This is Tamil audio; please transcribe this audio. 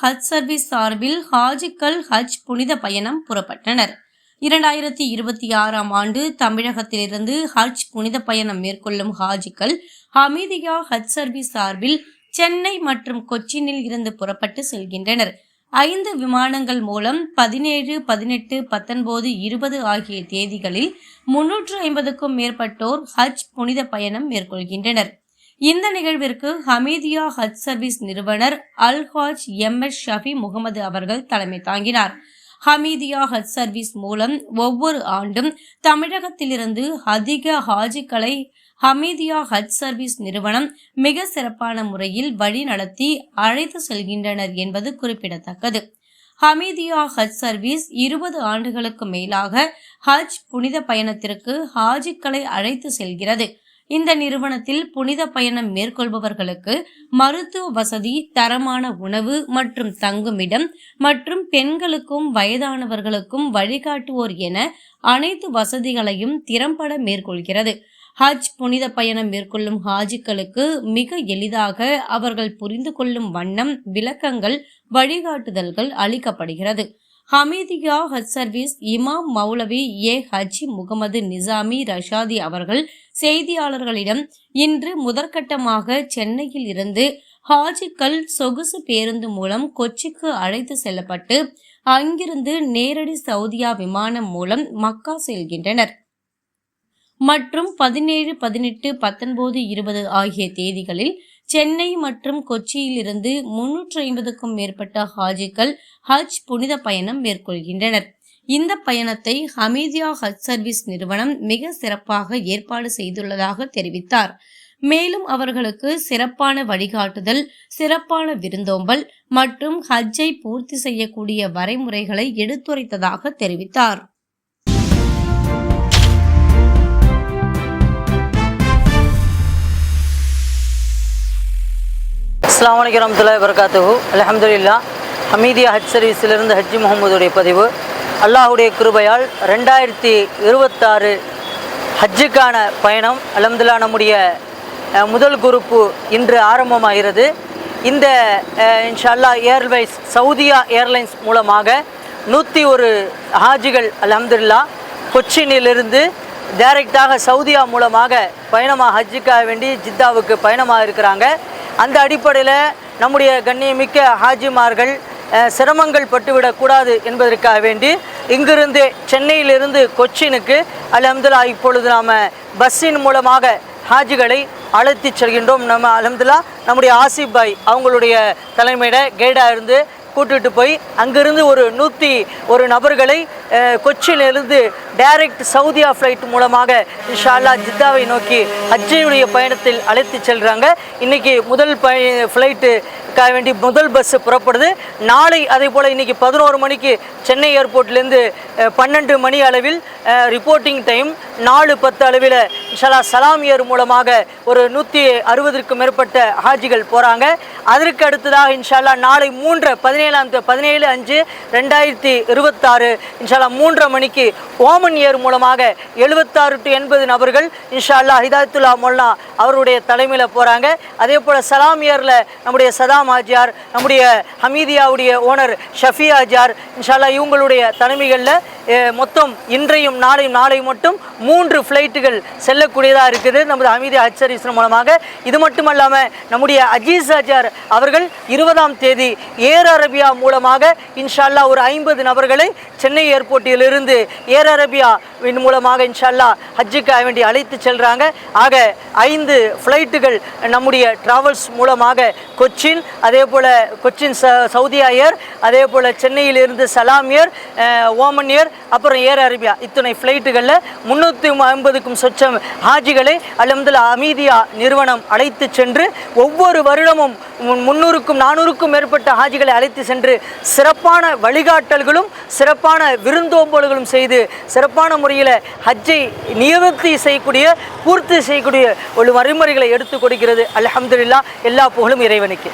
ஹஜ் சர்வீஸ் சார்பில் ஹாஜிக்கள் ஹஜ் புனித பயணம் புறப்பட்டனர். 2026ஆம் ஆண்டு தமிழகத்திலிருந்து ஹஜ் புனித பயணம் மேற்கொள்ளும் ஹாஜிக்கள் ஹமீதியா ஹஜ் சர்வீஸ் சார்பில் சென்னை மற்றும் கொச்சினில் இருந்து புறப்பட்டு செல்கின்றனர். 5 விமானங்கள் மூலம் 17, 18, 19, 20 ஆகிய தேதிகளில் 350க்கும் மேற்பட்டோர் ஹஜ் புனித பயணம் மேற்கொள்கின்றனர். இந்த நிகழ்விற்கு ஹமீதியா ஹஜ் சர்வீஸ் நிறுவனர் அல்ஹாஜ் MS ஷஃபி முகமது அவர்கள் தலைமை தாங்கினார். ஹமீதியா ஹஜ் சர்வீஸ் மூலம் ஒவ்வொரு ஆண்டும் தமிழகத்திலிருந்து அதிக ஹாஜிக்களை ஹமீதியா ஹஜ் சர்வீஸ் நிறுவனம் மிக சிறப்பான முறையில் வழி நடத்தி அழைத்து செல்கின்றனர் என்பது குறிப்பிடத்தக்கது. ஹமீதியா ஹஜ் சர்வீஸ் 20 ஆண்டுகளுக்கு மேலாக ஹஜ் புனித பயணத்திற்கு ஹாஜிக்களை அழைத்து செல்கிறது. இந்த நிறுவனத்தில் புனித பயணம் மேற்கொள்பவர்களுக்கு மருத்துவ வசதி, தரமான உணவு மற்றும் தங்குமிடம் மற்றும் பெண்களுக்கும் வயதானவர்களுக்கும் வழிகாட்டுவோர் என அனைத்து வசதிகளையும் திறம்பட மேற்கொள்கிறது. ஹஜ் புனித பயணம் மேற்கொள்ளும் ஹாஜிக்களுக்கு மிக எளிதாக அவர்கள் புரிந்து கொள்ளும் வண்ணம் விளக்கங்கள், வழிகாட்டுதல்கள் அளிக்கப்படுகிறது. ஹமீதியா ஹஜ் சர்வீஸ் இமாம் மௌலவி ஹஜ்ஜி முகமது நிசாமி ரஷாதி அவர்கள் செய்தியாளர்களிடம் இன்று முதற்கட்டமாக சென்னையில் இருந்து ஹாஜிக்கள் சொகுசு பேருந்து மூலம் கொச்சிக்கு அழைத்து செல்லப்பட்டு அங்கிருந்து நேரடி சவுதியா விமானம் மூலம் மக்கா செல்கின்றனர் மற்றும் 17, 18, 19, 20 ஆகிய தேதிகளில் சென்னை மற்றும் கொச்சியில் இருந்து 350க்கும் மேற்பட்ட ஹாஜிக்கள் ஹஜ் புனித பயணம் மேற்கொள்கின்றனர். இந்த பயணத்தை ஹமீதியா ஹஜ் சர்வீஸ் நிறுவனம் மிக சிறப்பாக ஏற்பாடு செய்துள்ளதாக தெரிவித்தார். மேலும் அவர்களுக்கு சிறப்பான வழிகாட்டுதல், சிறப்பான விருந்தோம்பல் மற்றும் ஹஜ்ஜை பூர்த்தி செய்யக்கூடிய வரைமுறைகளை எடுத்துரைத்ததாக தெரிவித்தார். அஸ்ஸலாமு அலைக்கும் வரஹ்மத்துல்லாஹி வபரகாத்துஹு. அல்ஹம்துலில்லாஹ். ஹமீதியா ஹஜ் சர்வீஸிலிருந்து ஹஜ்ஜி முகமதுடைய பதிவு. அல்லாஹுடைய கிருபையால் 2026 ஹஜ்ஜுக்கான பயணம் அல்ஹம்துலில்லாஹ் நம்முடைய முதல் குரூப்பு இன்று ஆரம்பமாகிறது. இந்த இன்ஷா அல்லாஹ் ஏர்வைஸ் சவுதியா ஏர்லைன்ஸ் மூலமாக 101 ஹாஜிகள் அல்ஹம்துலில்லாஹ் கொச்சினிலிருந்து டைரெக்டாக சவுதியா மூலமாக பயணமாக ஹஜ்ஜுக்காக வேண்டி ஜித்தாவுக்கு பயணமாக இருக்கிறாங்க. அந்த அடிப்படையில் நம்முடைய கண்ணியமிக்க ஹாஜிமார்கள் சிரமங்கள் பட்டுவிடக்கூடாது என்பதற்காக வேண்டி இங்கிருந்து சென்னையிலிருந்து கொச்சினுக்கு அல்ஹம்துலில்லாஹ் இப்பொழுது நாம் பஸ்ஸின் மூலமாக ஹாஜிகளை அழைத்து செல்கின்றோம். நம்ம அல்ஹம்துலில்லாஹ் நம்முடைய ஆசிப் பாய் அவங்களுடைய தலைமையிட கைடாக இருந்து கூட்டிகிட்டு போய் அங்கிருந்து ஒரு 101 நபர்களை கொச்சியிலிருந்து டைரக்ட் சவுதியா ஃப்ளைட் மூலமாக இன்ஷா அல்லாஹ் ஜித்தாவை நோக்கி ஹஜ்ஜினுடைய பயணத்தில் அழைத்து செல்கிறாங்க. இன்றைக்கி முதல் ஃப்ளைட்டுக்காக வேண்டி முதல் பஸ்ஸு புறப்படுது. நாளை அதே போல் இன்றைக்கி 11 மணிக்கு சென்னை ஏர்போர்ட்லேருந்து 12 மணி அளவில் ரிப்போர்ட்டிங் டைம், 4:10 அளவில் இன்ஷா அல்லாஹ் சலாம் ஏர் மூலமாக ஒரு 160க்கும் மேற்பட்ட ஹாஜிகள் போகிறாங்க. அதற்கு அடுத்ததாக இன்ஷா அல்லாஹ் நாளை 17/5/2026 இன்ஷா அல்லாஹ் 3:30 மணிக்கு ஓமன் ஏர் மூலமாக 76 to 80 நபர்கள் இன்ஷா அல்லாஹ் ஹிதாயத்துல்லா மொல்லா அவருடைய தலைமையில் போகிறாங்க. அதே போல் சலாம் ஏரில் நம்முடைய சதாம் ஹாஜியார், நம்முடைய ஹமீதியாவுடைய ஓனர் ஷஃபி ஹாஜியார் இன்ஷா அல்லாஹ் இவங்களுடைய தலைமைகளில் மொத்தம் இன்றையும் நாளை மட்டும் 3 ஃப்ளைட்டுகள் செல்லக்கூடியதாக இருக்குது நமது ஹமீதியா ஹஜ் சர்வீஸ் மூலமாக. இது மட்டும் இல்லாமல் நம்முடைய அஜீஸ் ஹாஜியார் அவர்கள் 20ஆம் தேதி ஏர் அரேபியா மூலமாக இன்ஷா அல்லாஹ் ஒரு 50 நபர்களை சென்னை ஏர்போர்ட்டிலிருந்து ஏர் அரேபியாவின் மூலமாக இன்ஷா அல்லாஹ் ஹஜ்ஜுக்காக வேண்டி அழைத்து செல்கிறாங்க. ஆக 5 ஃப்ளைட்டுகள் நம்முடைய டிராவல்ஸ் மூலமாக கொச்சின், அதே போல் கொச்சின் சவுதியா ஏர், அதே போல் சென்னையிலிருந்து சலாம் ஏர், ஓமன் ஏர், அப்புறம் ஏர் அரேபியா இத்தனை ஃப்ளைட்டுகளில் 350க்கும் சொச்சம் ஹாஜிகளை அல்ஹம்துலில்லாஹ் ஹமீதியா நிறுவனம் அழைத்து சென்று ஒவ்வொரு வருடமும் 300க்கும் 400க்கும் மேற்பட்ட ஹாஜிகளை அழைத்து சென்று சிறப்பான வழிகாட்டல்களும் சிறப்பான விருந்தோம்பல்களும் செய்து சிறப்பான முறையில் ஹஜ்ஜை நியமித்து செய்யக்கூடிய பூர்த்தி செய்யக்கூடிய ஒரு வழிமுறைகளை எடுத்துக் கொடுக்கிறது. அல்ஹம்துலில்லாஹ். எல்லா புகழும் இறைவனுக்கு.